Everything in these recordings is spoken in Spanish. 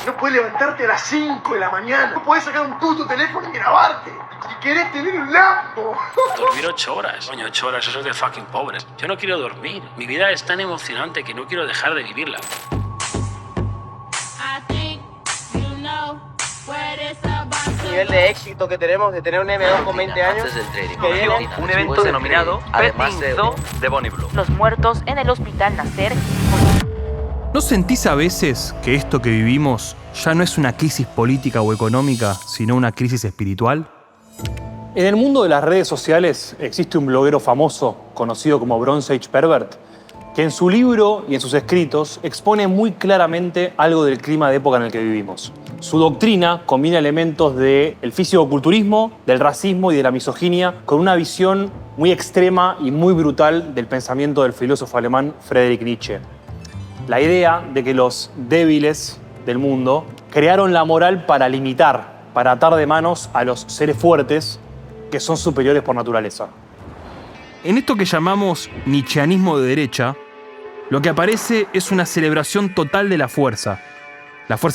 No puedes levantarte a las 5 de la mañana. No puedes sacar un puto teléfono y grabarte. Y querés tener un Lambo. Dormir 8 horas. Coño, 8 horas, eso es de fucking pobres. Yo no quiero dormir. Mi vida es tan emocionante que no quiero dejar de vivirla. El nivel de éxito que tenemos de tener un M2 con 20 años. Antes del trading. Que viene Un evento denominado Además Betting Zoo de Bonnie Blue. Los muertos en el hospital Nacer. ¿No sentís a veces que esto que vivimos ya no es una crisis política o económica, sino una crisis espiritual? En el mundo de las redes sociales existe un bloguero famoso, conocido como Bronze Age Pervert, que en su libro y en sus escritos expone muy claramente algo del clima de época en el que vivimos. Su doctrina combina elementos del fisicoculturismo, del racismo y de la misoginia con una visión muy extrema y muy brutal del pensamiento del filósofo alemán Friedrich Nietzsche. La idea de que los débiles del mundo crearon la moral para limitar, para atar de manos a los seres fuertes que son superiores por naturaleza. En esto que llamamos nietzscheanismo de derecha, lo que aparece es una celebración total de la fuerza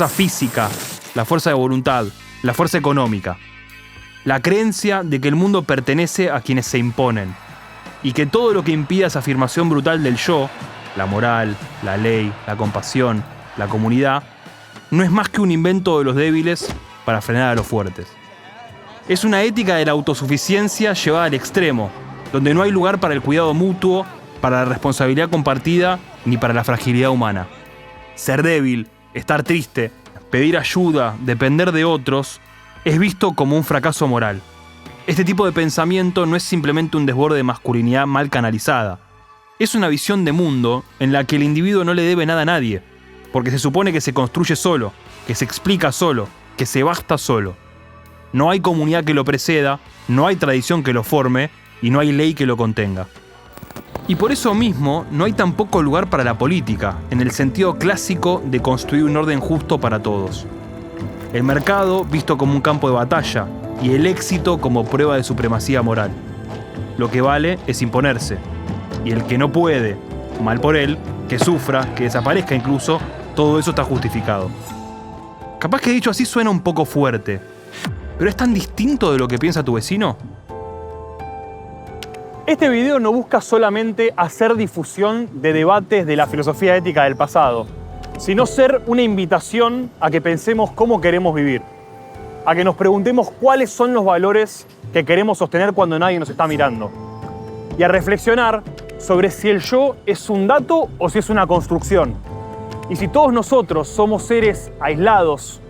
física, la fuerza de voluntad, la fuerza económica. La creencia de que el mundo pertenece a quienes se imponen y que todo lo que impida esa afirmación brutal del yo, la moral, la ley, la compasión, la comunidad, no es más que un invento de los débiles para frenar a los fuertes. Es una ética de la autosuficiencia llevada al extremo, donde no hay lugar para el cuidado mutuo, para la responsabilidad compartida, ni para la fragilidad humana. Ser débil, estar triste, pedir ayuda, depender de otros, es visto como un fracaso moral. Este tipo de pensamiento no es simplemente un desborde de masculinidad mal canalizada. Es una visión de mundo en la que el individuo no le debe nada a nadie, porque se supone que se construye solo, que se explica solo, que se basta solo. No hay comunidad que lo preceda, no hay tradición que lo forme y no hay ley que lo contenga. Y por eso mismo no hay tampoco lugar para la política, en el sentido clásico de construir un orden justo para todos. El mercado visto como un campo de batalla y el éxito como prueba de supremacía moral. Lo que vale es imponerse. Y el que no puede, mal por él, que sufra, que desaparezca incluso, todo eso está justificado. Capaz que dicho así suena un poco fuerte, pero ¿es tan distinto de lo que piensa tu vecino? Este video no busca solamente hacer difusión de debates de la filosofía ética del pasado, sino ser una invitación a que pensemos cómo queremos vivir, a que nos preguntemos cuáles son los valores que queremos sostener cuando nadie nos está mirando, y a reflexionar sobre si el yo es un dato o si es una construcción, y si todos nosotros somos seres aislados,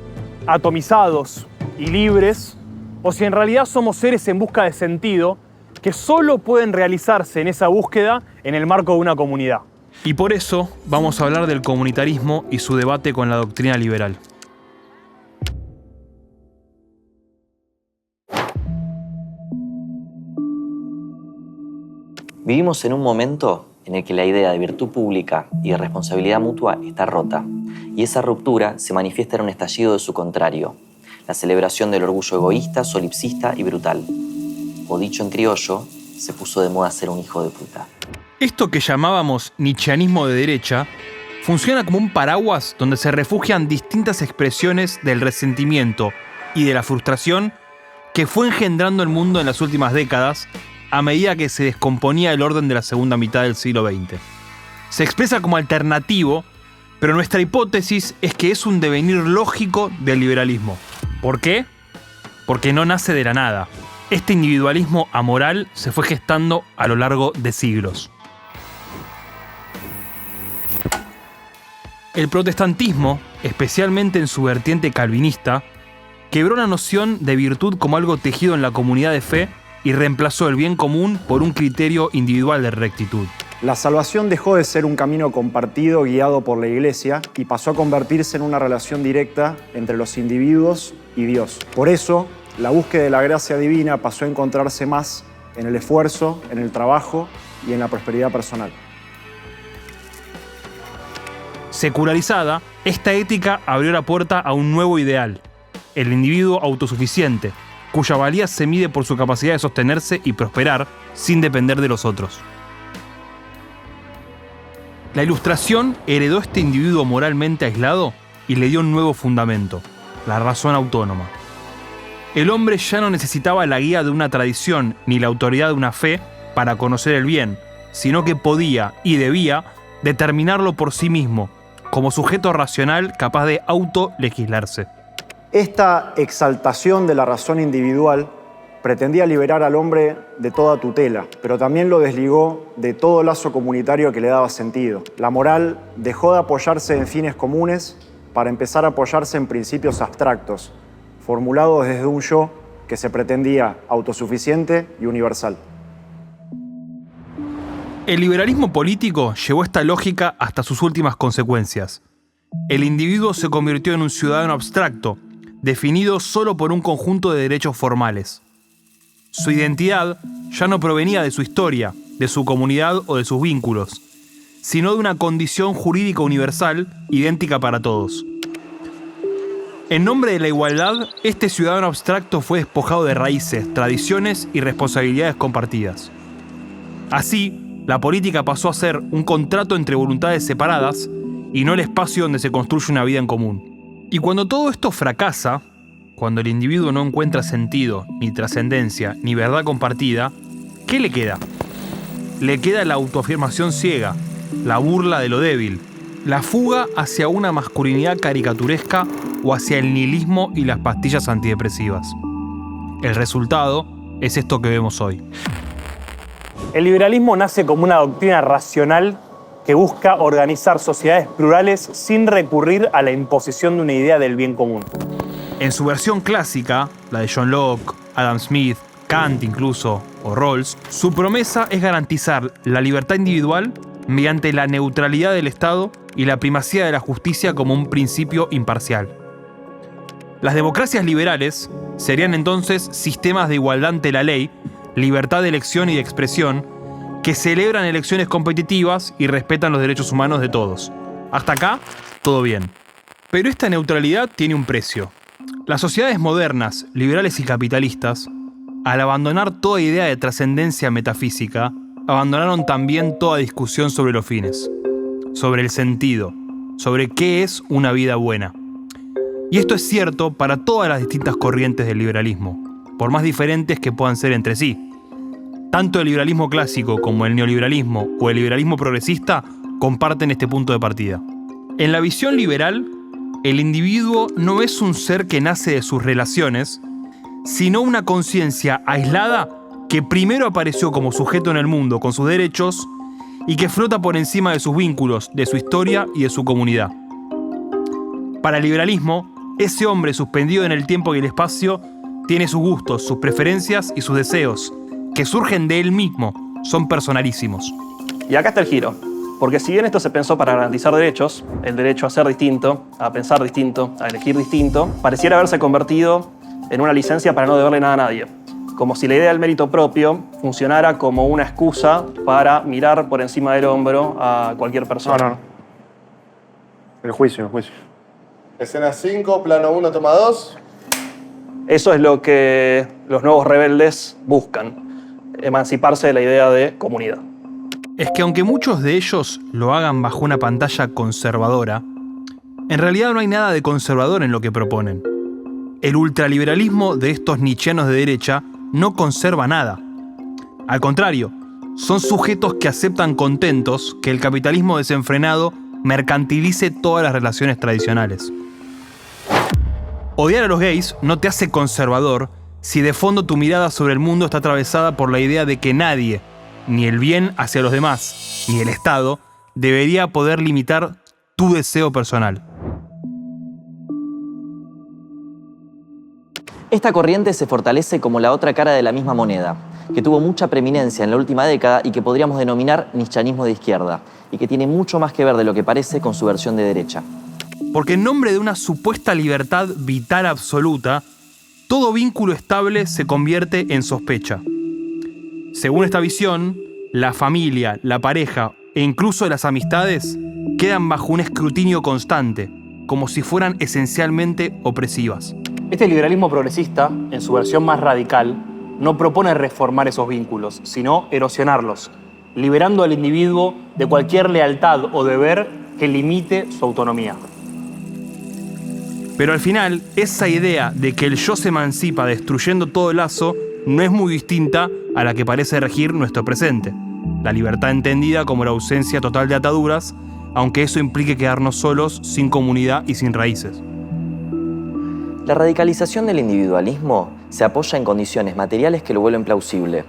atomizados y libres, o si en realidad somos seres en busca de sentido que solo pueden realizarse en esa búsqueda en el marco de una comunidad. Y por eso vamos a hablar del comunitarismo y su debate con la doctrina liberal. Vivimos en un momento en el que la idea de virtud pública y de responsabilidad mutua está rota, y esa ruptura se manifiesta en un estallido de su contrario, la celebración del orgullo egoísta, solipsista y brutal. O dicho en criollo, se puso de moda ser un hijo de puta. Esto que llamábamos nietzscheanismo de derecha funciona como un paraguas donde se refugian distintas expresiones del resentimiento y de la frustración que fue engendrando el mundo en las últimas décadas a medida que se descomponía el orden de la segunda mitad del siglo XX. Se expresa como alternativo, pero nuestra hipótesis es que es un devenir lógico del liberalismo. ¿Por qué? Porque no nace de la nada. Este individualismo amoral se fue gestando a lo largo de siglos. El protestantismo, especialmente en su vertiente calvinista, quebró la noción de virtud como algo tejido en la comunidad de fe y reemplazó el bien común por un criterio individual de rectitud. La salvación dejó de ser un camino compartido guiado por la Iglesia y pasó a convertirse en una relación directa entre los individuos y Dios. Por eso, la búsqueda de la gracia divina pasó a encontrarse más en el esfuerzo, en el trabajo y en la prosperidad personal. Secularizada, esta ética abrió la puerta a un nuevo ideal, el individuo autosuficiente, cuya valía se mide por su capacidad de sostenerse y prosperar sin depender de los otros. La Ilustración heredó este individuo moralmente aislado y le dio un nuevo fundamento, la razón autónoma. El hombre ya no necesitaba la guía de una tradición ni la autoridad de una fe para conocer el bien, sino que podía y debía determinarlo por sí mismo, como sujeto racional capaz de autolegislarse. Esta exaltación de la razón individual pretendía liberar al hombre de toda tutela, pero también lo desligó de todo lazo comunitario que le daba sentido. La moral dejó de apoyarse en fines comunes para empezar a apoyarse en principios abstractos, formulados desde un yo que se pretendía autosuficiente y universal. El liberalismo político llevó esta lógica hasta sus últimas consecuencias. El individuo se convirtió en un ciudadano abstracto, definido solo por un conjunto de derechos formales. Su identidad ya no provenía de su historia, de su comunidad o de sus vínculos, sino de una condición jurídica universal idéntica para todos. En nombre de la igualdad, este ciudadano abstracto fue despojado de raíces, tradiciones y responsabilidades compartidas. Así, la política pasó a ser un contrato entre voluntades separadas y no el espacio donde se construye una vida en común. Y cuando todo esto fracasa, cuando el individuo no encuentra sentido, ni trascendencia, ni verdad compartida, ¿qué le queda? Le queda la autoafirmación ciega, la burla de lo débil, la fuga hacia una masculinidad caricaturesca o hacia el nihilismo y las pastillas antidepresivas. El resultado es esto que vemos hoy. El liberalismo nace como una doctrina racional que busca organizar sociedades plurales sin recurrir a la imposición de una idea del bien común. En su versión clásica, la de John Locke, Adam Smith, Kant incluso, o Rawls, su promesa es garantizar la libertad individual mediante la neutralidad del Estado y la primacía de la justicia como un principio imparcial. Las democracias liberales serían entonces sistemas de igualdad ante la ley, libertad de elección y de expresión, que celebran elecciones competitivas y respetan los derechos humanos de todos. Hasta acá, todo bien. Pero esta neutralidad tiene un precio. Las sociedades modernas, liberales y capitalistas, al abandonar toda idea de trascendencia metafísica, abandonaron también toda discusión sobre los fines, sobre el sentido, sobre qué es una vida buena. Y esto es cierto para todas las distintas corrientes del liberalismo, por más diferentes que puedan ser entre sí. Tanto el liberalismo clásico como el neoliberalismo o el liberalismo progresista comparten este punto de partida. En la visión liberal, el individuo no es un ser que nace de sus relaciones, sino una conciencia aislada que primero apareció como sujeto en el mundo con sus derechos y que flota por encima de sus vínculos, de su historia y de su comunidad. Para el liberalismo, ese hombre suspendido en el tiempo y el espacio tiene sus gustos, sus preferencias y sus deseos, que surgen de él mismo, son personalísimos. Y acá está el giro, porque si bien esto se pensó para garantizar derechos, el derecho a ser distinto, a pensar distinto, a elegir distinto, pareciera haberse convertido en una licencia para no deberle nada a nadie. Como si la idea del mérito propio funcionara como una excusa para mirar por encima del hombro a cualquier persona. No. El juicio. Escena 5, plano 1, toma 2. Eso es lo que los nuevos rebeldes buscan, emanciparse de la idea de comunidad. Es que aunque muchos de ellos lo hagan bajo una pantalla conservadora, en realidad no hay nada de conservador en lo que proponen. El ultraliberalismo de estos nietzscheanos de derecha no conserva nada. Al contrario, son sujetos que aceptan contentos que el capitalismo desenfrenado mercantilice todas las relaciones tradicionales. Odiar a los gays no te hace conservador si de fondo tu mirada sobre el mundo está atravesada por la idea de que nadie, ni el bien hacia los demás, ni el Estado, debería poder limitar tu deseo personal. Esta corriente se fortalece como la otra cara de la misma moneda, que tuvo mucha preeminencia en la última década y que podríamos denominar nietzscheanismo de izquierda, y que tiene mucho más que ver de lo que parece con su versión de derecha. Porque en nombre de una supuesta libertad vital absoluta, todo vínculo estable se convierte en sospecha. Según esta visión, la familia, la pareja e incluso las amistades quedan bajo un escrutinio constante, como si fueran esencialmente opresivas. Este liberalismo progresista, en su versión más radical, no propone reformar esos vínculos, sino erosionarlos, liberando al individuo de cualquier lealtad o deber que limite su autonomía. Pero al final, esa idea de que el yo se emancipa destruyendo todo el lazo no es muy distinta a la que parece regir nuestro presente. La libertad entendida como la ausencia total de ataduras, aunque eso implique quedarnos solos, sin comunidad y sin raíces. La radicalización del individualismo se apoya en condiciones materiales que lo vuelven plausible.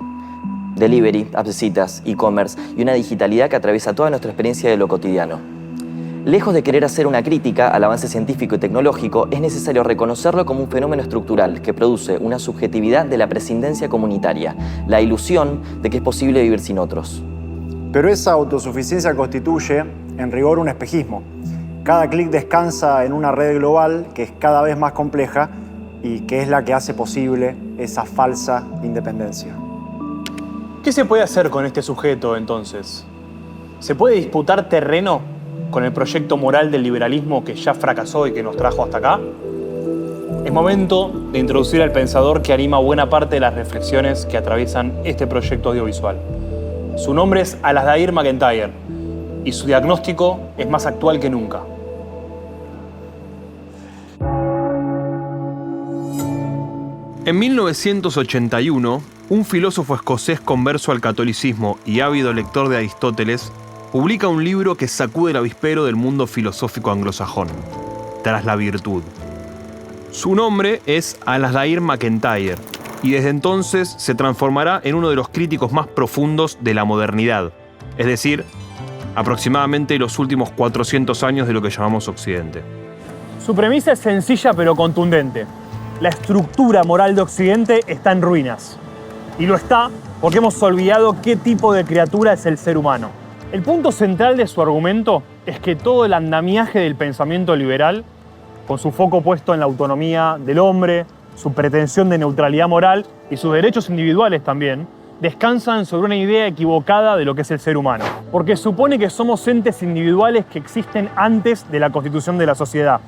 Delivery, apps de citas, e-commerce y una digitalidad que atraviesa toda nuestra experiencia de lo cotidiano. Lejos de querer hacer una crítica al avance científico y tecnológico, es necesario reconocerlo como un fenómeno estructural que produce una subjetividad de la prescindencia comunitaria, la ilusión de que es posible vivir sin otros. Pero esa autosuficiencia constituye, en rigor, un espejismo. Cada clic descansa en una red global que es cada vez más compleja y que es la que hace posible esa falsa independencia. ¿Qué se puede hacer con este sujeto, entonces? ¿Se puede disputar terreno con el proyecto moral del liberalismo que ya fracasó y que nos trajo hasta acá? Es momento de introducir al pensador que anima buena parte de las reflexiones que atraviesan este proyecto audiovisual. Su nombre es Alasdair MacIntyre y su diagnóstico es más actual que nunca. En 1981, un filósofo escocés converso al catolicismo y ávido lector de Aristóteles publica un libro que sacude el avispero del mundo filosófico anglosajón, Tras la virtud. Su nombre es Alasdair MacIntyre y desde entonces se transformará en uno de los críticos más profundos de la modernidad, es decir, aproximadamente los últimos 400 años de lo que llamamos Occidente. Su premisa es sencilla pero contundente. La estructura moral de Occidente está en ruinas. Y lo está porque hemos olvidado qué tipo de criatura es el ser humano. El punto central de su argumento es que todo el andamiaje del pensamiento liberal, con su foco puesto en la autonomía del hombre, su pretensión de neutralidad moral y sus derechos individuales también, descansan sobre una idea equivocada de lo que es el ser humano. Porque supone que somos entes individuales que existen antes de la constitución de la sociedad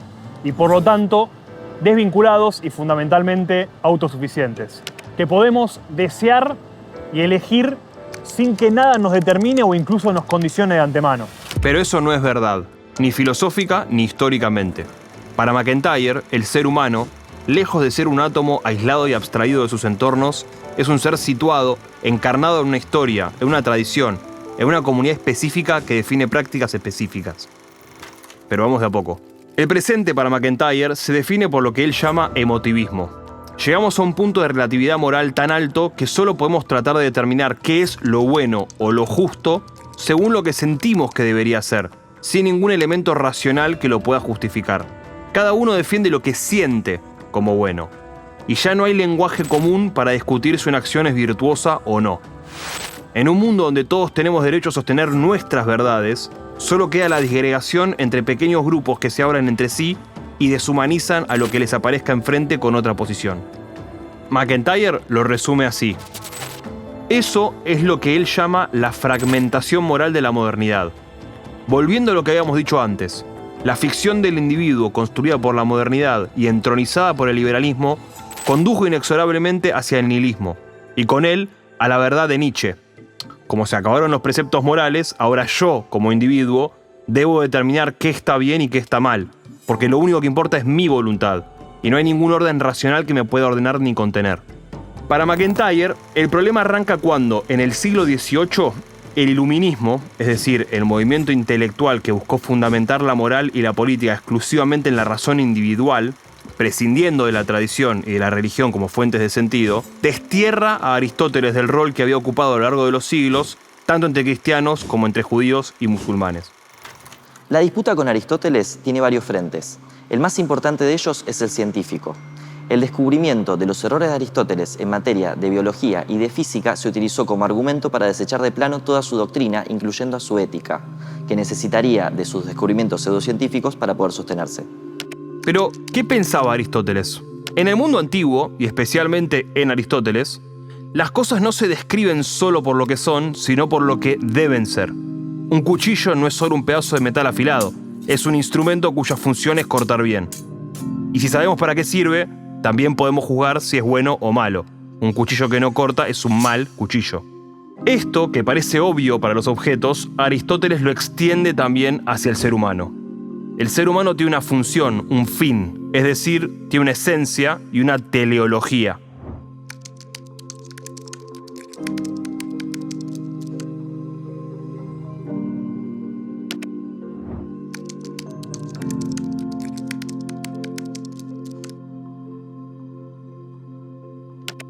y por lo tanto desvinculados y fundamentalmente autosuficientes, que podemos desear y elegir sin que nada nos determine o incluso nos condicione de antemano. Pero eso no es verdad, ni filosófica ni históricamente. Para MacIntyre, el ser humano, lejos de ser un átomo aislado y abstraído de sus entornos, es un ser situado, encarnado en una historia, en una tradición, en una comunidad específica que define prácticas específicas. Pero vamos de a poco. El presente para MacIntyre se define por lo que él llama emotivismo. Llegamos a un punto de relatividad moral tan alto que solo podemos tratar de determinar qué es lo bueno o lo justo según lo que sentimos que debería ser, sin ningún elemento racional que lo pueda justificar. Cada uno defiende lo que siente como bueno, y ya no hay lenguaje común para discutir si una acción es virtuosa o no. En un mundo donde todos tenemos derecho a sostener nuestras verdades, solo queda la disgregación entre pequeños grupos que se hablan entre sí y deshumanizan a lo que les aparezca enfrente con otra posición. MacIntyre lo resume así. Eso es lo que él llama la fragmentación moral de la modernidad. Volviendo a lo que habíamos dicho antes, la ficción del individuo construida por la modernidad y entronizada por el liberalismo condujo inexorablemente hacia el nihilismo, y con él a la verdad de Nietzsche. Como se acabaron los preceptos morales, ahora yo, como individuo, debo determinar qué está bien y qué está mal, porque lo único que importa es mi voluntad, y no hay ningún orden racional que me pueda ordenar ni contener. Para MacIntyre, el problema arranca cuando, en el siglo XVIII, el iluminismo, es decir, el movimiento intelectual que buscó fundamentar la moral y la política exclusivamente en la razón individual, prescindiendo de la tradición y de la religión como fuentes de sentido, destierra a Aristóteles del rol que había ocupado a lo largo de los siglos, tanto entre cristianos como entre judíos y musulmanes. La disputa con Aristóteles tiene varios frentes. El más importante de ellos es el científico. El descubrimiento de los errores de Aristóteles en materia de biología y de física se utilizó como argumento para desechar de plano toda su doctrina, incluyendo a su ética, que necesitaría de sus descubrimientos pseudocientíficos para poder sostenerse. Pero, ¿qué pensaba Aristóteles? En el mundo antiguo, y especialmente en Aristóteles, las cosas no se describen solo por lo que son, sino por lo que deben ser. Un cuchillo no es solo un pedazo de metal afilado, es un instrumento cuya función es cortar bien. Y si sabemos para qué sirve, también podemos juzgar si es bueno o malo. Un cuchillo que no corta es un mal cuchillo. Esto, que parece obvio para los objetos, Aristóteles lo extiende también hacia el ser humano. El ser humano tiene una función, un fin, es decir, tiene una esencia y una teleología.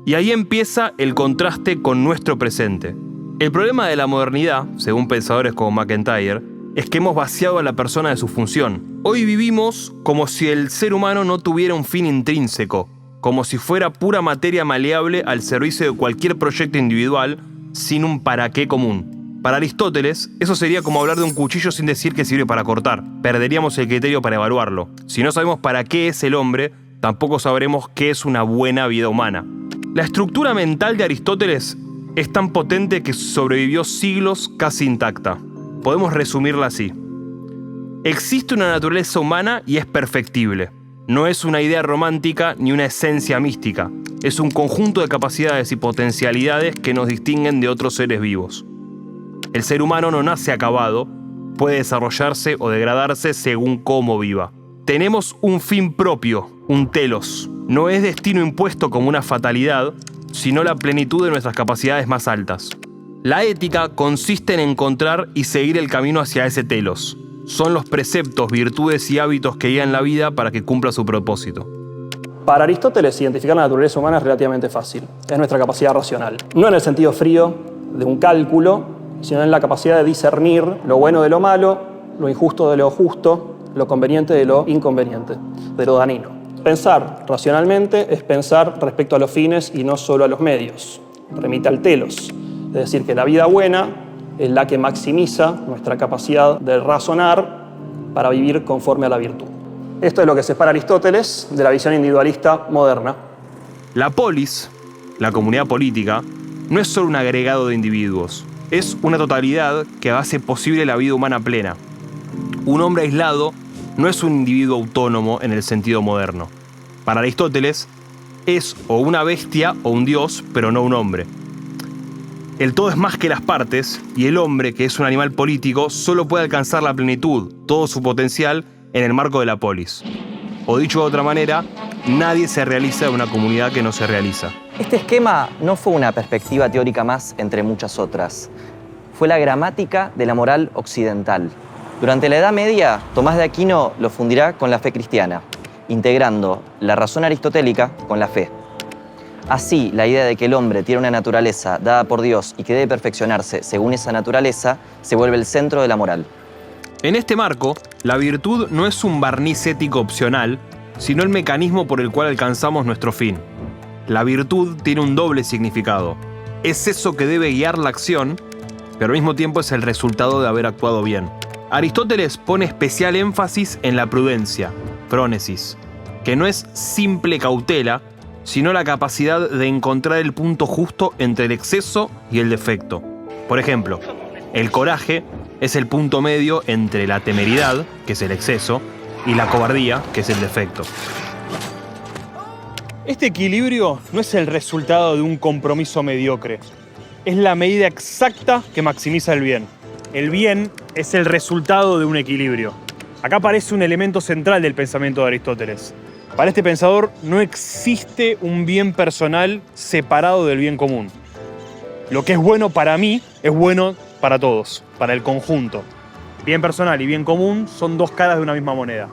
Y ahí empieza el contraste con nuestro presente. El problema de la modernidad, según pensadores como McIntyre, es que hemos vaciado a la persona de su función. Hoy vivimos como si el ser humano no tuviera un fin intrínseco, como si fuera pura materia maleable al servicio de cualquier proyecto individual sin un para qué común. Para Aristóteles, eso sería como hablar de un cuchillo sin decir que sirve para cortar. Perderíamos el criterio para evaluarlo. Si no sabemos para qué es el hombre, tampoco sabremos qué es una buena vida humana. La estructura mental de Aristóteles es tan potente que sobrevivió siglos casi intacta. Podemos resumirla así. Existe una naturaleza humana y es perfectible. No es una idea romántica ni una esencia mística. Es un conjunto de capacidades y potencialidades que nos distinguen de otros seres vivos. El ser humano no nace acabado, puede desarrollarse o degradarse según cómo viva. Tenemos un fin propio, un telos. No es destino impuesto como una fatalidad, sino la plenitud de nuestras capacidades más altas. La ética consiste en encontrar y seguir el camino hacia ese telos. Son los preceptos, virtudes y hábitos que guían la vida para que cumpla su propósito. Para Aristóteles, identificar la naturaleza humana es relativamente fácil. Es nuestra capacidad racional. No en el sentido frío de un cálculo, sino en la capacidad de discernir lo bueno de lo malo, lo injusto de lo justo, lo conveniente de lo inconveniente, de lo dañino. Pensar racionalmente es pensar respecto a los fines y no solo a los medios. Remite al telos, es decir, que la vida buena es la que maximiza nuestra capacidad de razonar para vivir conforme a la virtud. Esto es lo que separa a Aristóteles de la visión individualista moderna. La polis, la comunidad política, no es solo un agregado de individuos, es una totalidad que hace posible la vida humana plena. Un hombre aislado no es un individuo autónomo en el sentido moderno. Para Aristóteles, es o una bestia o un dios, pero no un hombre. El todo es más que las partes, y el hombre, que es un animal político, solo puede alcanzar la plenitud, todo su potencial, en el marco de la polis. O dicho de otra manera, nadie se realiza en una comunidad que no se realiza. Este esquema no fue una perspectiva teórica más entre muchas otras. Fue la gramática de la moral occidental. Durante la Edad Media, Tomás de Aquino lo fundirá con la fe cristiana, integrando la razón aristotélica con la fe. Así, la idea de que el hombre tiene una naturaleza dada por Dios y que debe perfeccionarse según esa naturaleza se vuelve el centro de la moral. En este marco, la virtud no es un barniz ético opcional, sino el mecanismo por el cual alcanzamos nuestro fin. La virtud tiene un doble significado. Es eso que debe guiar la acción, pero al mismo tiempo es el resultado de haber actuado bien. Aristóteles pone especial énfasis en la prudencia, phronesis, que no es simple cautela, sino la capacidad de encontrar el punto justo entre el exceso y el defecto. Por ejemplo, el coraje es el punto medio entre la temeridad, que es el exceso, y la cobardía, que es el defecto. Este equilibrio no es el resultado de un compromiso mediocre. Es la medida exacta que maximiza el bien. El bien es el resultado de un equilibrio. Acá aparece un elemento central del pensamiento de Aristóteles. Para este pensador no existe un bien personal separado del bien común. Lo que es bueno para mí es bueno para todos, para el conjunto. Bien personal y bien común son dos caras de una misma moneda.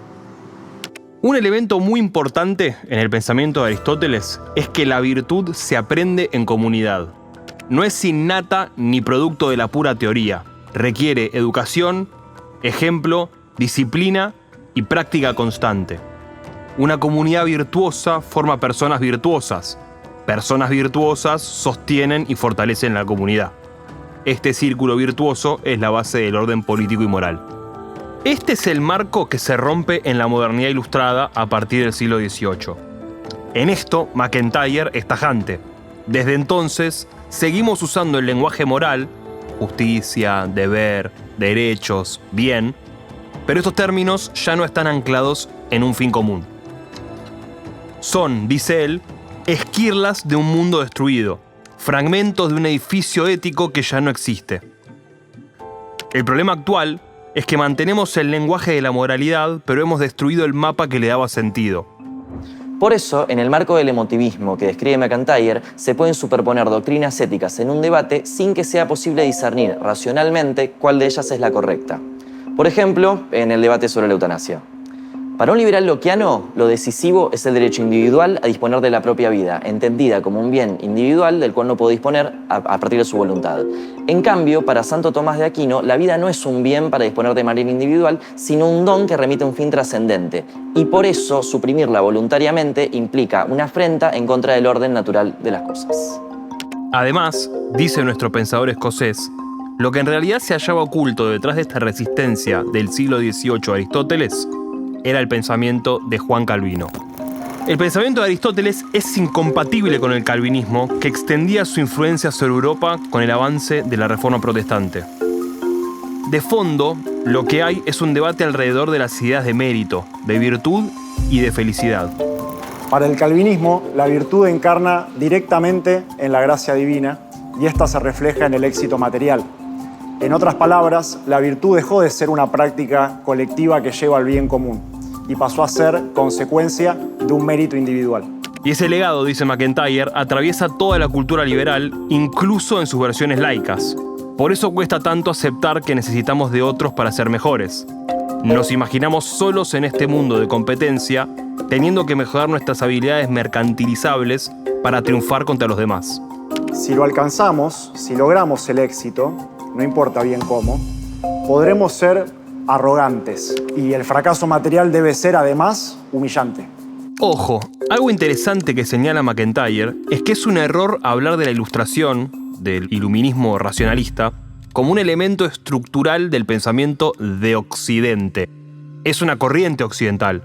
Un elemento muy importante en el pensamiento de Aristóteles es que la virtud se aprende en comunidad. No es innata ni producto de la pura teoría. Requiere educación, ejemplo, disciplina y práctica constante. Una comunidad virtuosa forma personas virtuosas. Personas virtuosas sostienen y fortalecen la comunidad. Este círculo virtuoso es la base del orden político y moral. Este es el marco que se rompe en la modernidad ilustrada a partir del siglo XVIII. En esto, McIntyre es tajante. Desde entonces, seguimos usando el lenguaje moral, justicia, deber, derechos, bien, pero estos términos ya no están anclados en un fin común. Son, dice él, esquirlas de un mundo destruido, fragmentos de un edificio ético que ya no existe. El problema actual es que mantenemos el lenguaje de la moralidad, pero hemos destruido el mapa que le daba sentido. Por eso, en el marco del emotivismo que describe MacIntyre, se pueden superponer doctrinas éticas en un debate sin que sea posible discernir racionalmente cuál de ellas es la correcta. Por ejemplo, en el debate sobre la eutanasia. Para un liberal lockeano, lo decisivo es el derecho individual a disponer de la propia vida, entendida como un bien individual del cual no puede disponer a partir de su voluntad. En cambio, para Santo Tomás de Aquino, la vida no es un bien para disponer de manera individual, sino un don que remite a un fin trascendente. Y por eso, suprimirla voluntariamente implica una afrenta en contra del orden natural de las cosas. Además, dice nuestro pensador escocés, lo que en realidad se hallaba oculto detrás de esta resistencia del siglo XVIII a Aristóteles era el pensamiento de Juan Calvino. El pensamiento de Aristóteles es incompatible con el calvinismo, que extendía su influencia sobre Europa con el avance de la Reforma Protestante. De fondo, lo que hay es un debate alrededor de las ideas de mérito, de virtud y de felicidad. Para el calvinismo, la virtud encarna directamente en la gracia divina y esta se refleja en el éxito material. En otras palabras, la virtud dejó de ser una práctica colectiva que lleva al bien común y pasó a ser consecuencia de un mérito individual. Y ese legado, dice MacIntyre, atraviesa toda la cultura liberal, incluso en sus versiones laicas. Por eso cuesta tanto aceptar que necesitamos de otros para ser mejores. Nos imaginamos solos en este mundo de competencia, teniendo que mejorar nuestras habilidades mercantilizables para triunfar contra los demás. Si lo alcanzamos, si logramos el éxito, no importa bien cómo, podremos ser arrogantes y el fracaso material debe ser además humillante. Ojo, algo interesante que señala MacIntyre es que es un error hablar de la Ilustración, del iluminismo racionalista, como un elemento estructural del pensamiento de Occidente. Es una corriente occidental,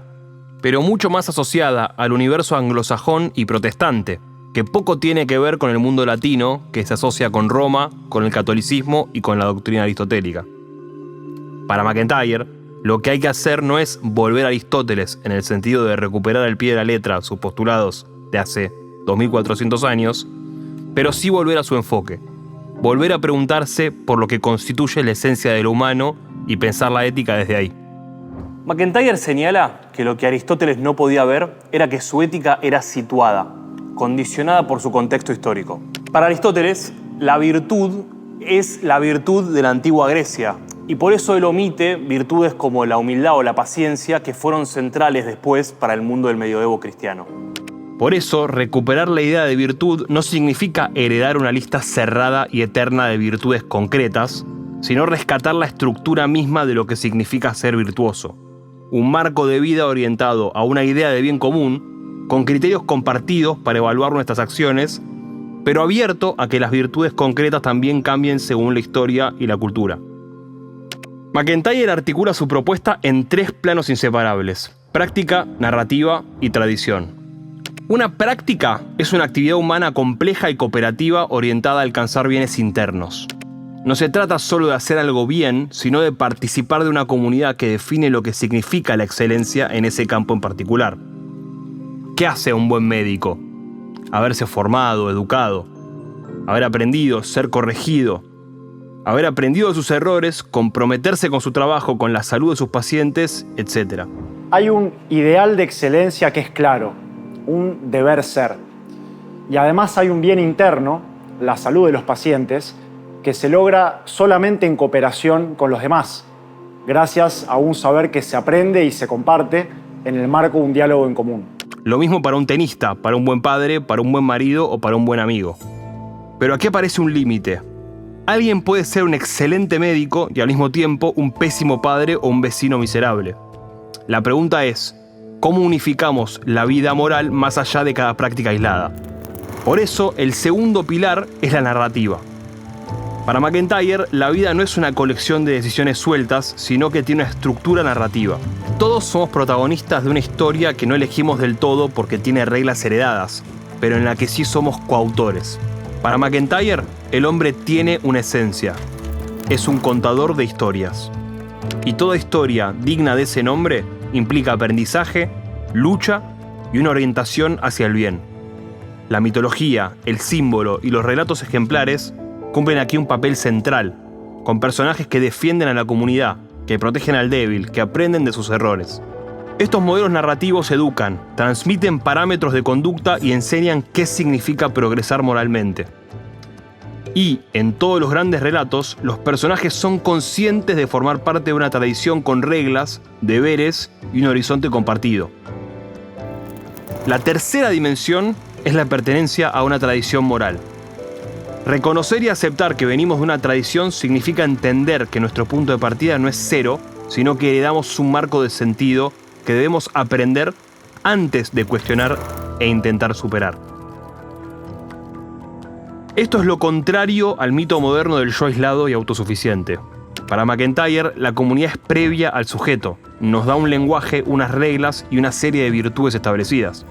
pero mucho más asociada al universo anglosajón y protestante, que poco tiene que ver con el mundo latino, que se asocia con Roma, con el catolicismo y con la doctrina aristotélica. Para MacIntyre, lo que hay que hacer no es volver a Aristóteles en el sentido de recuperar al pie de la letra sus postulados de hace 2400 años, pero sí volver a su enfoque, volver a preguntarse por lo que constituye la esencia de lo humano y pensar la ética desde ahí. MacIntyre señala que lo que Aristóteles no podía ver era que su ética era situada, condicionada por su contexto histórico. Para Aristóteles, la virtud es la virtud de la antigua Grecia, y por eso él omite virtudes como la humildad o la paciencia que fueron centrales después para el mundo del medioevo cristiano. Por eso, recuperar la idea de virtud no significa heredar una lista cerrada y eterna de virtudes concretas, sino rescatar la estructura misma de lo que significa ser virtuoso. Un marco de vida orientado a una idea de bien común, con criterios compartidos para evaluar nuestras acciones, pero abierto a que las virtudes concretas también cambien según la historia y la cultura. MacIntyre articula su propuesta en 3 planos inseparables: práctica, narrativa y tradición. Una práctica es una actividad humana compleja y cooperativa orientada a alcanzar bienes internos. No se trata solo de hacer algo bien, sino de participar de una comunidad que define lo que significa la excelencia en ese campo en particular. ¿Qué hace un buen médico? Haberse formado, educado, haber aprendido, ser corregido, haber aprendido de sus errores, comprometerse con su trabajo, con la salud de sus pacientes, etc. Hay un ideal de excelencia que es claro, un deber ser. Y además hay un bien interno, la salud de los pacientes, que se logra solamente en cooperación con los demás, gracias a un saber que se aprende y se comparte en el marco de un diálogo en común. Lo mismo para un tenista, para un buen padre, para un buen marido o para un buen amigo. Pero aquí aparece un límite. Alguien puede ser un excelente médico y al mismo tiempo un pésimo padre o un vecino miserable. La pregunta es, ¿cómo unificamos la vida moral más allá de cada práctica aislada? Por eso, el segundo pilar es la narrativa. Para MacIntyre, la vida no es una colección de decisiones sueltas, sino que tiene una estructura narrativa. Todos somos protagonistas de una historia que no elegimos del todo porque tiene reglas heredadas, pero en la que sí somos coautores. Para MacIntyre, el hombre tiene una esencia. Es un contador de historias. Y toda historia digna de ese nombre implica aprendizaje, lucha y una orientación hacia el bien. La mitología, el símbolo y los relatos ejemplares cumplen aquí un papel central, con personajes que defienden a la comunidad, que protegen al débil, que aprenden de sus errores. Estos modelos narrativos educan, transmiten parámetros de conducta y enseñan qué significa progresar moralmente. Y, en todos los grandes relatos, los personajes son conscientes de formar parte de una tradición con reglas, deberes y un horizonte compartido. La tercera dimensión es la pertenencia a una tradición moral. Reconocer y aceptar que venimos de una tradición significa entender que nuestro punto de partida no es cero, sino que heredamos un marco de sentido que debemos aprender antes de cuestionar e intentar superar. Esto es lo contrario al mito moderno del yo aislado y autosuficiente. Para MacIntyre, la comunidad es previa al sujeto, nos da un lenguaje, unas reglas y una serie de virtudes establecidas.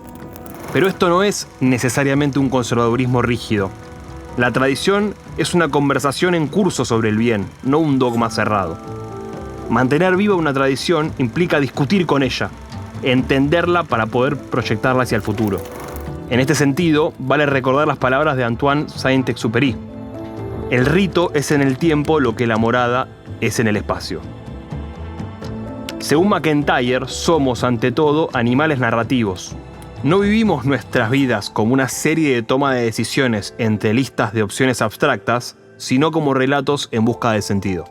Pero esto no es necesariamente un conservadurismo rígido. La tradición es una conversación en curso sobre el bien, no un dogma cerrado. Mantener viva una tradición implica discutir con ella, entenderla para poder proyectarla hacia el futuro. En este sentido, vale recordar las palabras de Antoine Saint-Exupéry. El rito es en el tiempo lo que la morada es en el espacio. Según MacIntyre, somos ante todo animales narrativos. No vivimos nuestras vidas como una serie de toma de decisiones entre listas de opciones abstractas, sino como relatos en busca de sentido.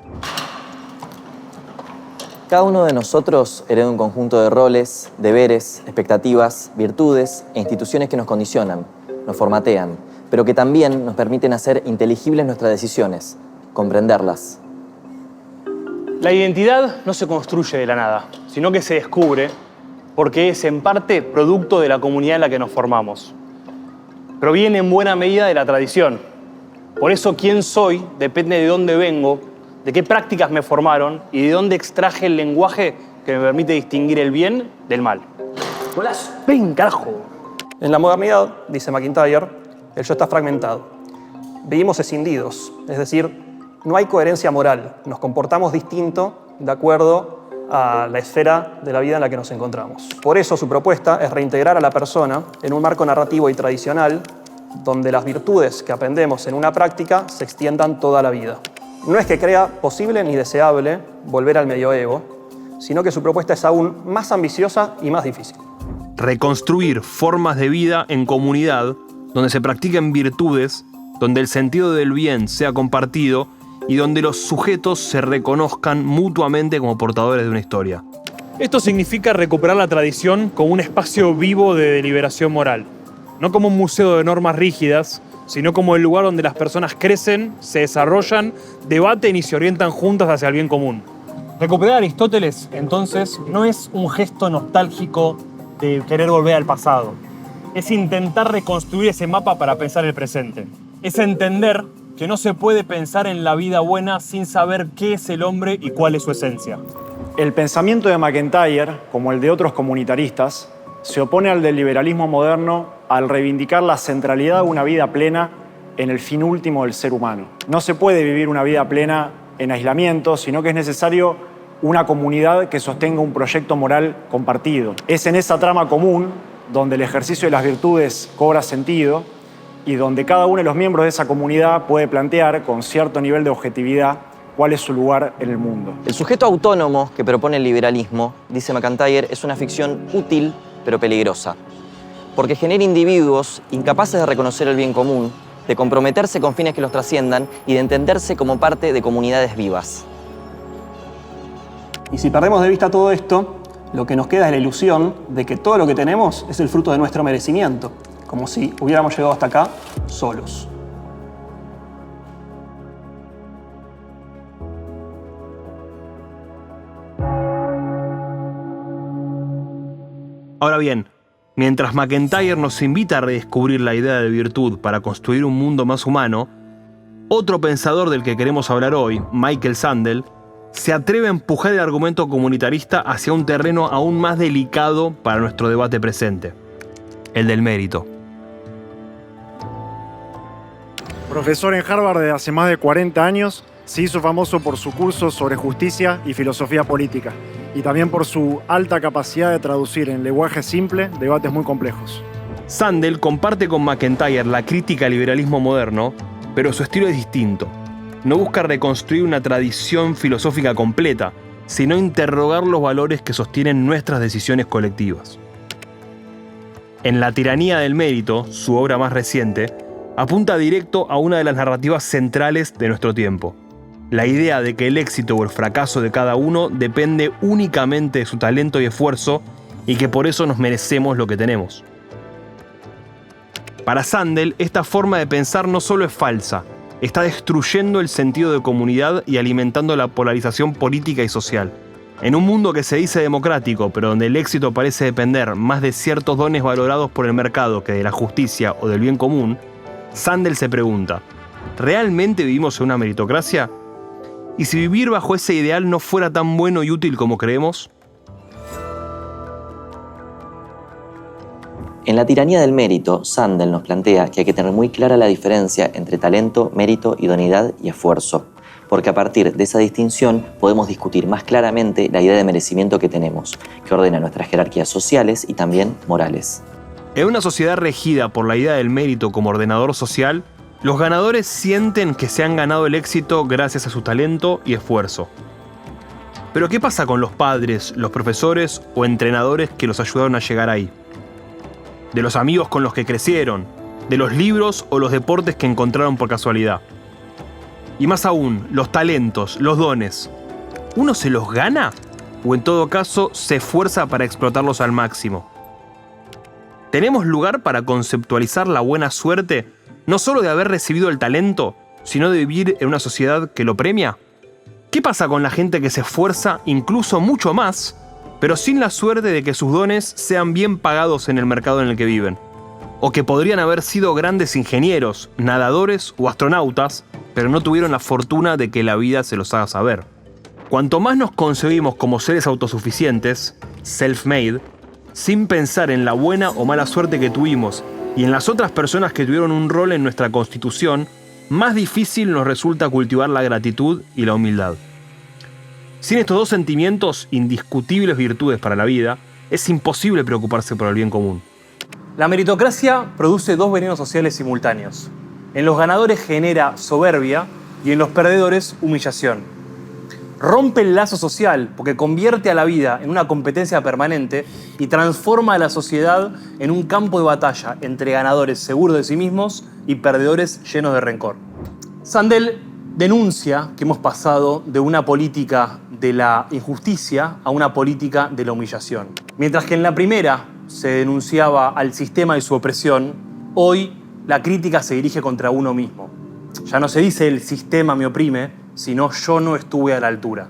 Cada uno de nosotros hereda un conjunto de roles, deberes, expectativas, virtudes e instituciones que nos condicionan, nos formatean, pero que también nos permiten hacer inteligibles nuestras decisiones, comprenderlas. La identidad no se construye de la nada, sino que se descubre porque es en parte producto de la comunidad en la que nos formamos. Proviene en buena medida de la tradición. Por eso quién soy depende de dónde vengo, de qué prácticas me formaron y de dónde extraje el lenguaje que me permite distinguir el bien del mal. Golazo. ¡Ven, carajo! En la modernidad, dice MacIntyre, el yo está fragmentado. Vivimos escindidos, es decir, no hay coherencia moral. Nos comportamos distinto de acuerdo a la esfera de la vida en la que nos encontramos. Por eso su propuesta es reintegrar a la persona en un marco narrativo y tradicional donde las virtudes que aprendemos en una práctica se extiendan toda la vida. No es que crea posible ni deseable volver al medioevo, sino que su propuesta es aún más ambiciosa y más difícil. Reconstruir formas de vida en comunidad donde se practiquen virtudes, donde el sentido del bien sea compartido y donde los sujetos se reconozcan mutuamente como portadores de una historia. Esto significa recuperar la tradición como un espacio vivo de deliberación moral, no como un museo de normas rígidas, sino como el lugar donde las personas crecen, se desarrollan, debaten y se orientan juntas hacia el bien común. Recuperar a Aristóteles, entonces, no es un gesto nostálgico de querer volver al pasado. Es intentar reconstruir ese mapa para pensar el presente. Es entender que no se puede pensar en la vida buena sin saber qué es el hombre y cuál es su esencia. El pensamiento de MacIntyre, como el de otros comunitaristas, se opone al del liberalismo moderno al reivindicar la centralidad de una vida plena en el fin último del ser humano. No se puede vivir una vida plena en aislamiento, sino que es necesario una comunidad que sostenga un proyecto moral compartido. Es en esa trama común donde el ejercicio de las virtudes cobra sentido y donde cada uno de los miembros de esa comunidad puede plantear con cierto nivel de objetividad cuál es su lugar en el mundo. El sujeto autónomo que propone el liberalismo, dice MacIntyre, es una ficción útil pero peligrosa, porque genera individuos incapaces de reconocer el bien común, de comprometerse con fines que los trasciendan y de entenderse como parte de comunidades vivas. Y si perdemos de vista todo esto, lo que nos queda es la ilusión de que todo lo que tenemos es el fruto de nuestro merecimiento, como si hubiéramos llegado hasta acá solos. Ahora bien, mientras MacIntyre nos invita a redescubrir la idea de virtud para construir un mundo más humano, otro pensador del que queremos hablar hoy, Michael Sandel, se atreve a empujar el argumento comunitarista hacia un terreno aún más delicado para nuestro debate presente, el del mérito. Profesor en Harvard desde hace más de 40 años, se hizo famoso por su curso sobre justicia y filosofía política, y también por su alta capacidad de traducir en lenguaje simple debates muy complejos. Sandel comparte con MacIntyre la crítica al liberalismo moderno, pero su estilo es distinto. No busca reconstruir una tradición filosófica completa, sino interrogar los valores que sostienen nuestras decisiones colectivas. En La tiranía del mérito, su obra más reciente, apunta directo a una de las narrativas centrales de nuestro tiempo: la idea de que el éxito o el fracaso de cada uno depende únicamente de su talento y esfuerzo y que por eso nos merecemos lo que tenemos. Para Sandel, esta forma de pensar no solo es falsa, está destruyendo el sentido de comunidad y alimentando la polarización política y social. En un mundo que se dice democrático, pero donde el éxito parece depender más de ciertos dones valorados por el mercado que de la justicia o del bien común, Sandel se pregunta: ¿realmente vivimos en una meritocracia? ¿Y si vivir bajo ese ideal no fuera tan bueno y útil como creemos? En La tiranía del mérito, Sandel nos plantea que hay que tener muy clara la diferencia entre talento, mérito, idoneidad y esfuerzo, porque a partir de esa distinción podemos discutir más claramente la idea de merecimiento que tenemos, que ordena nuestras jerarquías sociales y también morales. En una sociedad regida por la idea del mérito como ordenador social, los ganadores sienten que se han ganado el éxito gracias a su talento y esfuerzo. Pero ¿qué pasa con los padres, los profesores o entrenadores que los ayudaron a llegar ahí? De los amigos con los que crecieron, de los libros o los deportes que encontraron por casualidad. Y más aún, los talentos, los dones. ¿Uno se los gana? ¿O en todo caso se esfuerza para explotarlos al máximo? ¿Tenemos lugar para conceptualizar la buena suerte, no solo de haber recibido el talento, sino de vivir en una sociedad que lo premia? ¿Qué pasa con la gente que se esfuerza incluso mucho más, pero sin la suerte de que sus dones sean bien pagados en el mercado en el que viven? O que podrían haber sido grandes ingenieros, nadadores o astronautas, pero no tuvieron la fortuna de que la vida se los haga saber. Cuanto más nos concebimos como seres autosuficientes, self-made, sin pensar en la buena o mala suerte que tuvimos y en las otras personas que tuvieron un rol en nuestra constitución, más difícil nos resulta cultivar la gratitud y la humildad. Sin estos dos sentimientos, indiscutibles virtudes para la vida, es imposible preocuparse por el bien común. La meritocracia produce dos venenos sociales simultáneos. En los ganadores genera soberbia y en los perdedores humillación. Rompe el lazo social porque convierte a la vida en una competencia permanente y transforma a la sociedad en un campo de batalla entre ganadores seguros de sí mismos y perdedores llenos de rencor. Sandel denuncia que hemos pasado de una política de la injusticia a una política de la humillación. Mientras que en la primera se denunciaba al sistema y su opresión, hoy la crítica se dirige contra uno mismo. Ya no se dice el sistema me oprime, sino yo no estuve a la altura.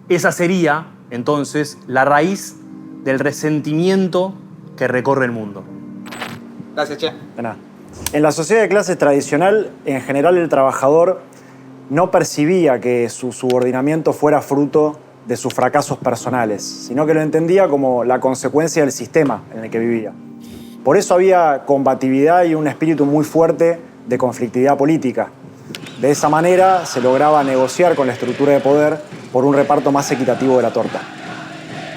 Esa sería, entonces, la raíz del resentimiento que recorre el mundo. Gracias, Che. De nada. En la sociedad de clases tradicional, en general el trabajador no percibía que su subordinamiento fuera fruto de sus fracasos personales, sino que lo entendía como la consecuencia del sistema en el que vivía. Por eso había combatividad y un espíritu muy fuerte de conflictividad política. De esa manera se lograba negociar con la estructura de poder por un reparto más equitativo de la torta.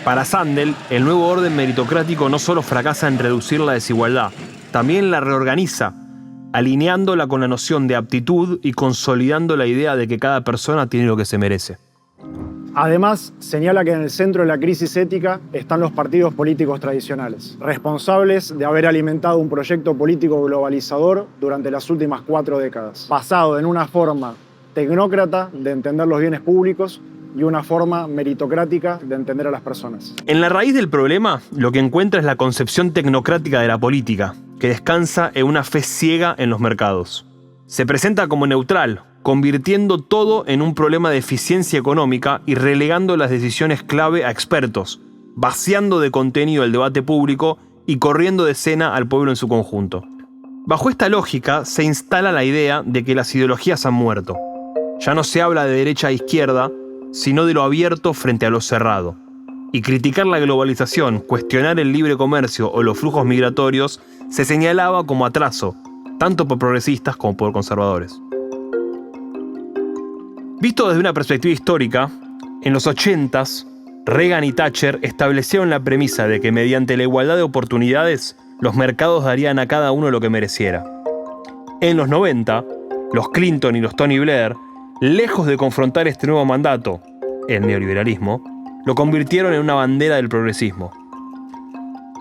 Para Sandel, el nuevo orden meritocrático no solo fracasa en reducir la desigualdad, también la reorganiza, alineándola con la noción de aptitud y consolidando la idea de que cada persona tiene lo que se merece. Además, señala que en el centro de la crisis ética están los partidos políticos tradicionales, responsables de haber alimentado un proyecto político globalizador durante las últimas 4 décadas, basado en una forma tecnócrata de entender los bienes públicos y una forma meritocrática de entender a las personas. En la raíz del problema, lo que encuentra es la concepción tecnocrática de la política, que descansa en una fe ciega en los mercados. Se presenta como neutral, convirtiendo todo en un problema de eficiencia económica y relegando las decisiones clave a expertos, vaciando de contenido el debate público y corriendo de escena al pueblo en su conjunto. Bajo esta lógica se instala la idea de que las ideologías han muerto. Ya no se habla de derecha e izquierda, sino de lo abierto frente a lo cerrado. Y criticar la globalización, cuestionar el libre comercio o los flujos migratorios se señalaba como atraso, tanto por progresistas como por conservadores. Visto desde una perspectiva histórica, en los 80s, Reagan y Thatcher establecieron la premisa de que mediante la igualdad de oportunidades, los mercados darían a cada uno lo que mereciera. En los 90, los Clinton y los Tony Blair, lejos de confrontar este nuevo mandato, el neoliberalismo, lo convirtieron en una bandera del progresismo.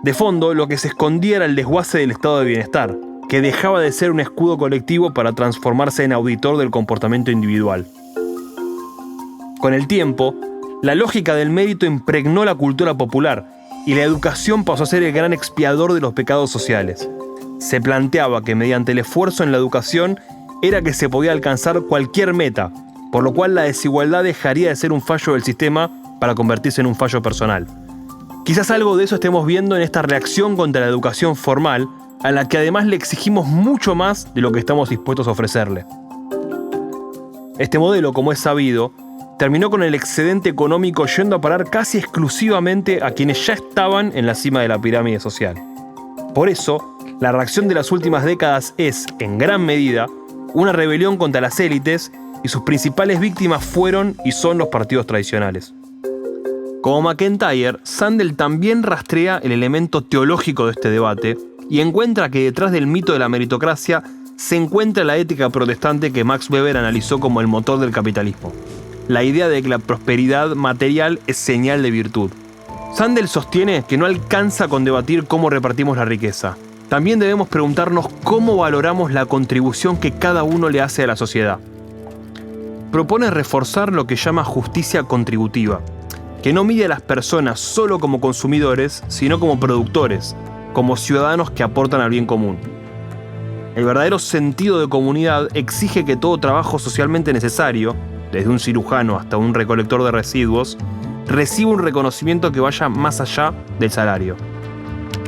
De fondo, lo que se escondía era el desguace del estado de bienestar, que dejaba de ser un escudo colectivo para transformarse en auditor del comportamiento individual. Con el tiempo, la lógica del mérito impregnó la cultura popular y la educación pasó a ser el gran expiador de los pecados sociales. Se planteaba que mediante el esfuerzo en la educación era que se podía alcanzar cualquier meta, por lo cual la desigualdad dejaría de ser un fallo del sistema para convertirse en un fallo personal. Quizás algo de eso estemos viendo en esta reacción contra la educación formal, a la que además le exigimos mucho más de lo que estamos dispuestos a ofrecerle. Este modelo, como es sabido, terminó con el excedente económico yendo a parar casi exclusivamente a quienes ya estaban en la cima de la pirámide social. Por eso, la reacción de las últimas décadas es, en gran medida, una rebelión contra las élites y sus principales víctimas fueron y son los partidos tradicionales. Como MacIntyre, Sandel también rastrea el elemento teológico de este debate y encuentra que detrás del mito de la meritocracia se encuentra la ética protestante que Max Weber analizó como el motor del capitalismo. La idea de que la prosperidad material es señal de virtud. Sandel sostiene que no alcanza con debatir cómo repartimos la riqueza. También debemos preguntarnos cómo valoramos la contribución que cada uno le hace a la sociedad. Propone reforzar lo que llama justicia contributiva, que no mide a las personas solo como consumidores, sino como productores, como ciudadanos que aportan al bien común. El verdadero sentido de comunidad exige que todo trabajo socialmente necesario, desde un cirujano hasta un recolector de residuos, reciba un reconocimiento que vaya más allá del salario.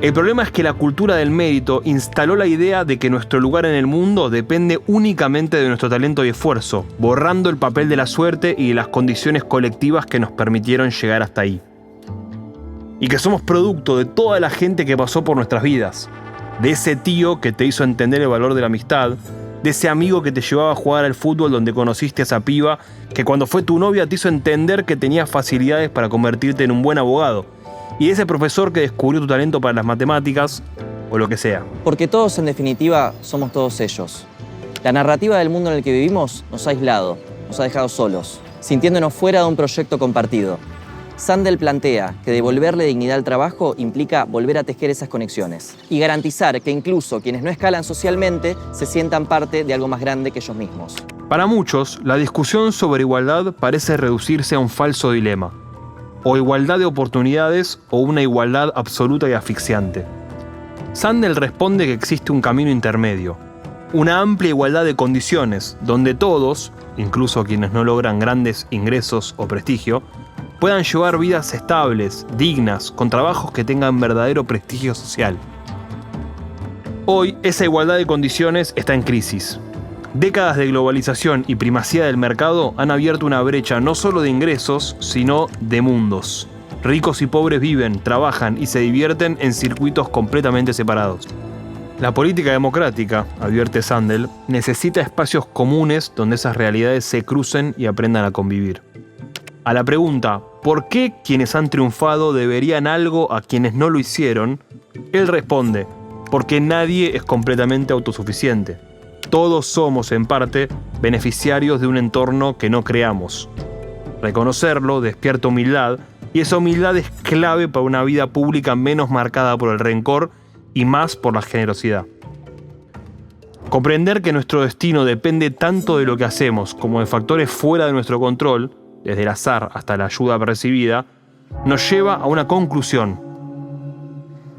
El problema es que la cultura del mérito instaló la idea de que nuestro lugar en el mundo depende únicamente de nuestro talento y esfuerzo, borrando el papel de la suerte y de las condiciones colectivas que nos permitieron llegar hasta ahí. Y que somos producto de toda la gente que pasó por nuestras vidas, de ese tío que te hizo entender el valor de la amistad, de ese amigo que te llevaba a jugar al fútbol donde conociste a esa piba, que cuando fue tu novia te hizo entender que tenías facilidades para convertirte en un buen abogado, y de ese profesor que descubrió tu talento para las matemáticas, o lo que sea. Porque todos, en definitiva, somos todos ellos. La narrativa del mundo en el que vivimos nos ha aislado, nos ha dejado solos, sintiéndonos fuera de un proyecto compartido. Sandel plantea que devolverle dignidad al trabajo implica volver a tejer esas conexiones y garantizar que incluso quienes no escalan socialmente se sientan parte de algo más grande que ellos mismos. Para muchos, la discusión sobre igualdad parece reducirse a un falso dilema. O igualdad de oportunidades o una igualdad absoluta y asfixiante. Sandel responde que existe un camino intermedio, una amplia igualdad de condiciones, donde todos, incluso quienes no logran grandes ingresos o prestigio, puedan llevar vidas estables, dignas, con trabajos que tengan verdadero prestigio social. Hoy, esa igualdad de condiciones está en crisis. Décadas de globalización y primacía del mercado han abierto una brecha no solo de ingresos, sino de mundos. Ricos y pobres viven, trabajan y se divierten en circuitos completamente separados. La política democrática, advierte Sandel, necesita espacios comunes donde esas realidades se crucen y aprendan a convivir. A la pregunta, ¿por qué quienes han triunfado deberían algo a quienes no lo hicieron?, él responde, porque nadie es completamente autosuficiente. Todos somos, en parte, beneficiarios de un entorno que no creamos. Reconocerlo despierta humildad, y esa humildad es clave para una vida pública menos marcada por el rencor y más por la generosidad. Comprender que nuestro destino depende tanto de lo que hacemos como de factores fuera de nuestro control, desde el azar hasta la ayuda percibida, nos lleva a una conclusión.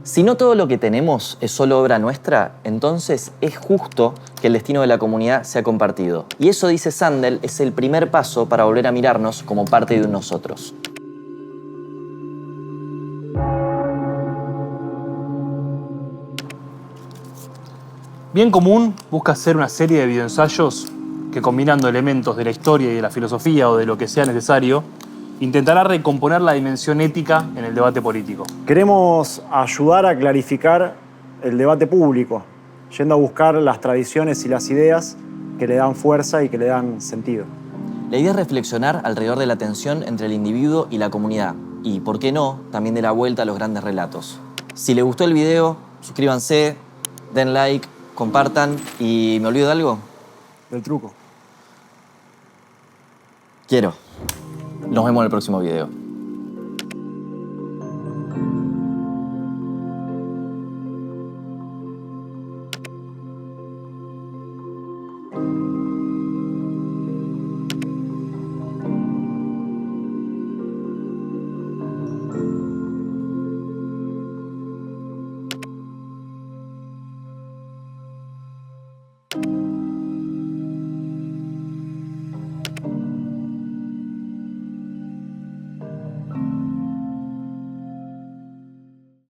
Si no todo lo que tenemos es solo obra nuestra, entonces es justo que el destino de la comunidad sea compartido. Y eso, dice Sandel, es el primer paso para volver a mirarnos como parte de un nosotros. Bien Común busca hacer una serie de videoensayos que, combinando elementos de la historia y de la filosofía o de lo que sea necesario, intentará recomponer la dimensión ética en el debate político. Queremos ayudar a clarificar el debate público, yendo a buscar las tradiciones y las ideas que le dan fuerza y que le dan sentido. La idea es reflexionar alrededor de la tensión entre el individuo y la comunidad, y, por qué no, también de la vuelta a los grandes relatos. Si les gustó el video, suscríbanse, den like, compartan y... ¿me olvido de algo? Del truco. Quiero. Nos vemos en el próximo video.